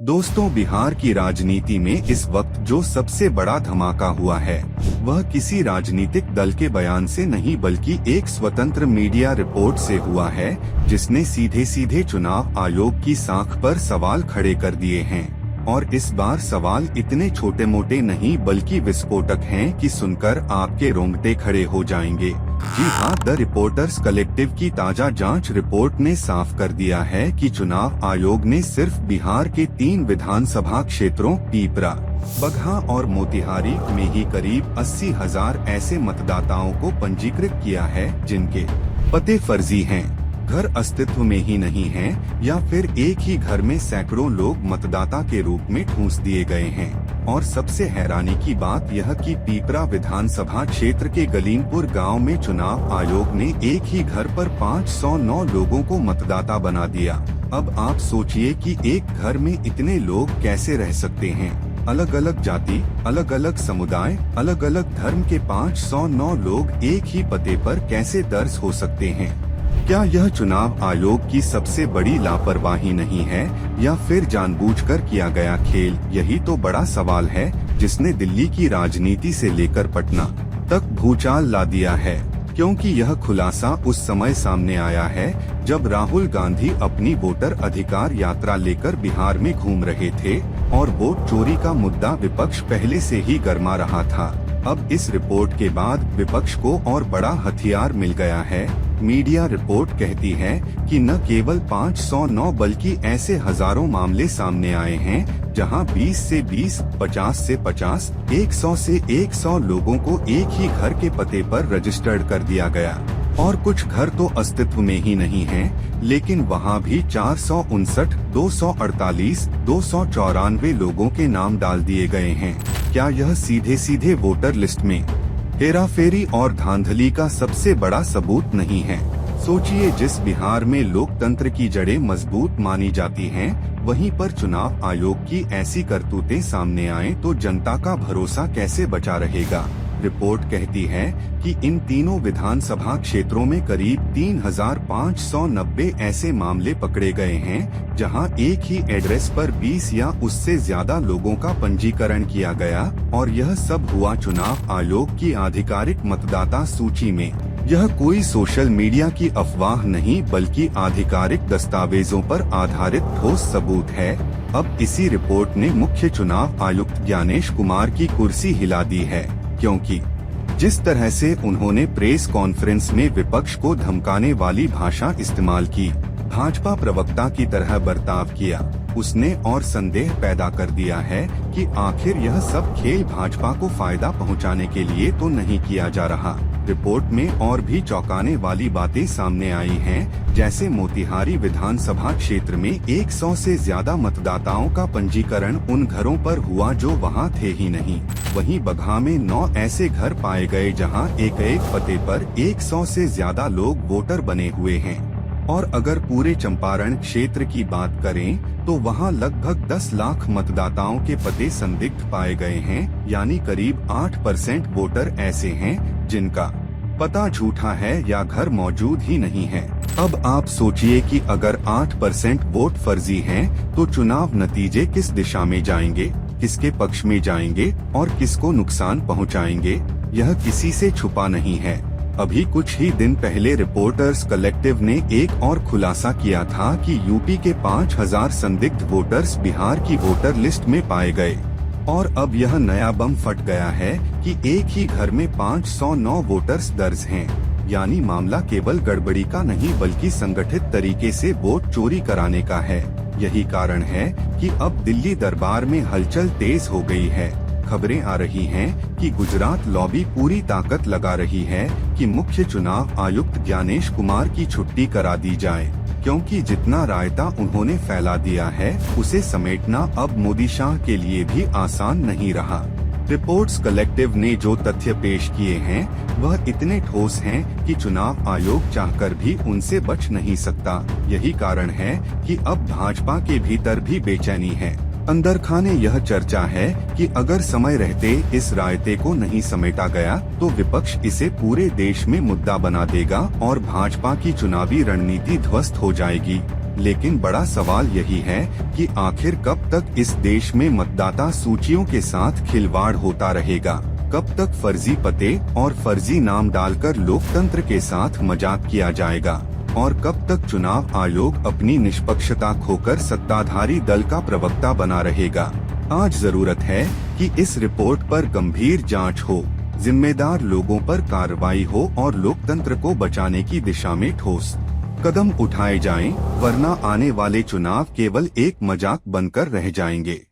दोस्तों, बिहार की राजनीति में इस वक्त जो सबसे बड़ा धमाका हुआ है वह किसी राजनीतिक दल के बयान से नहीं बल्कि एक स्वतंत्र मीडिया रिपोर्ट से हुआ है, जिसने सीधे सीधे चुनाव आयोग की साख पर सवाल खड़े कर दिए हैं। और इस बार सवाल इतने छोटे मोटे नहीं बल्कि विस्फोटक हैं कि सुनकर आपके रोंगटे खड़े हो जाएंगे। जी हाँ, द रिपोर्टर्स कलेक्टिव की ताजा जांच रिपोर्ट ने साफ कर दिया है कि चुनाव आयोग ने सिर्फ बिहार के 3 विधानसभा क्षेत्रों पीपरा, बगहा और मोतिहारी में ही करीब 80,000 ऐसे मतदाताओं को पंजीकृत किया है जिनके पते फर्जी हैं, घर अस्तित्व में ही नहीं हैं, या फिर एक ही घर में सैकड़ों लोग मतदाता के रूप में ठूंस दिए गए हैं। और सबसे हैरानी की बात यह कि पीपरा विधानसभा क्षेत्र के गलीमपुर गांव में चुनाव आयोग ने एक ही घर पर 509 लोगों को मतदाता बना दिया। अब आप सोचिए कि एक घर में इतने लोग कैसे रह सकते हैं। अलग अलग जाति, अलग अलग समुदाय, अलग अलग धर्म के 509 लोग एक ही पते पर कैसे दर्ज हो सकते हैं। क्या यह चुनाव आयोग की सबसे बड़ी लापरवाही नहीं है या फिर जानबूझकर किया गया खेल? यही तो बड़ा सवाल है जिसने दिल्ली की राजनीति से लेकर पटना तक भूचाल ला दिया है, क्योंकि यह खुलासा उस समय सामने आया है जब राहुल गांधी अपनी वोटर अधिकार यात्रा लेकर बिहार में घूम रहे थे और वोट चोरी का मुद्दा विपक्ष पहले से ही गरमा रहा था। अब इस रिपोर्ट के बाद विपक्ष को और बड़ा हथियार मिल गया है। मीडिया रिपोर्ट कहती है कि न केवल 509 बल्कि ऐसे हजारों मामले सामने आए हैं जहां 20 से 20, 50 से 50, 100 से 100 लोगों को एक ही घर के पते पर रजिस्टर्ड कर दिया गया। और कुछ घर तो अस्तित्व में ही नहीं हैं, लेकिन वहां भी 459, 248, 294 लोगों के नाम डाल दिए गए हैं। क्या यह सीधे सीधे वोटर लिस्ट में हेराफेरी और धांधली का सबसे बड़ा सबूत नहीं है? सोचिए, जिस बिहार में लोकतंत्र की जड़ें मजबूत मानी जाती हैं, वहीं पर चुनाव आयोग की ऐसी करतूतें सामने आएं तो जनता का भरोसा कैसे बचा रहेगा। रिपोर्ट कहती है कि इन तीनों विधानसभा क्षेत्रों में करीब 3,590 ऐसे मामले पकड़े गए हैं जहां एक ही एड्रेस पर 20 या उससे ज्यादा लोगों का पंजीकरण किया गया, और यह सब हुआ चुनाव आयोग की आधिकारिक मतदाता सूची में। यह कोई सोशल मीडिया की अफवाह नहीं बल्कि आधिकारिक दस्तावेजों पर आधारित ठोस सबूत है। अब इसी रिपोर्ट ने मुख्य चुनाव आयुक्त ज्ञानेश कुमार की कुर्सी हिला दी है, क्योंकि जिस तरह से उन्होंने प्रेस कॉन्फ्रेंस में विपक्ष को धमकाने वाली भाषा इस्तेमाल की, भाजपा प्रवक्ता की तरह बर्ताव किया, उसने और संदेह पैदा कर दिया है कि आखिर यह सब खेल भाजपा को फायदा पहुंचाने के लिए तो नहीं किया जा रहा। रिपोर्ट में और भी चौंकाने वाली बातें सामने आई हैं, जैसे मोतिहारी विधानसभा क्षेत्र में 100 से ज्यादा मतदाताओं का पंजीकरण उन घरों पर हुआ जो वहां थे ही नहीं। वहीं बगहा में 9 ऐसे घर पाए गए जहां एक पते पर 100 से ज्यादा लोग वोटर बने हुए हैं। और अगर पूरे चंपारण क्षेत्र की बात करें तो वहां लगभग 10 लाख मतदाताओं के पते संदिग्ध पाए गए हैं, यानी करीब 8% वोटर ऐसे हैं जिनका पता झूठा है या घर मौजूद ही नहीं है। अब आप सोचिए कि अगर 8% वोट फर्जी हैं, तो चुनाव नतीजे किस दिशा में जाएंगे, किसके पक्ष में जाएंगे और किसको नुकसान पहुंचाएंगे, यह किसी से छुपा नहीं है। अभी कुछ ही दिन पहले रिपोर्टर्स कलेक्टिव ने एक और खुलासा किया था कि यूपी के 5,000 संदिग्ध वोटर्स बिहार की वोटर लिस्ट में पाए गए। और अब यह नया बम फट गया है कि एक ही घर में 509 वोटर्स दर्ज हैं, यानी मामला केवल गड़बड़ी का नहीं बल्कि संगठित तरीके से वोट चोरी कराने का है। यही कारण है कि अब दिल्ली दरबार में हलचल तेज हो गई है। खबरें आ रही हैं कि गुजरात लॉबी पूरी ताकत लगा रही है कि मुख्य चुनाव आयुक्त ज्ञानेश कुमार की छुट्टी करा दी जाए, क्योंकि जितना रायता उन्होंने फैला दिया है उसे समेटना अब मोदी शाह के लिए भी आसान नहीं रहा। रिपोर्ट्स कलेक्टिव ने जो तथ्य पेश किए हैं वह इतने ठोस हैं कि चुनाव आयोग चाहकर भी उनसे बच नहीं सकता। यही कारण है कि अब भाजपा के भीतर भी बेचैनी है। अंदर खाने यह चर्चा है कि अगर समय रहते इस रायते को नहीं समेटा गया तो विपक्ष इसे पूरे देश में मुद्दा बना देगा और भाजपा की चुनावी रणनीति ध्वस्त हो जाएगी। लेकिन बड़ा सवाल यही है कि आखिर कब तक इस देश में मतदाता सूचियों के साथ खिलवाड़ होता रहेगा? कब तक फर्जी पते और फर्जी नाम डालकर लोकतंत्र के साथ मजाक किया जाएगा? और कब तक चुनाव आयोग अपनी निष्पक्षता खोकर सत्ताधारी दल का प्रवक्ता बना रहेगा? आज जरूरत है कि इस रिपोर्ट पर गंभीर जांच हो, जिम्मेदार लोगों पर कार्रवाई हो और लोकतंत्र को बचाने की दिशा में ठोस कदम उठाए जाएं, वरना आने वाले चुनाव केवल एक मजाक बनकर रह जाएंगे।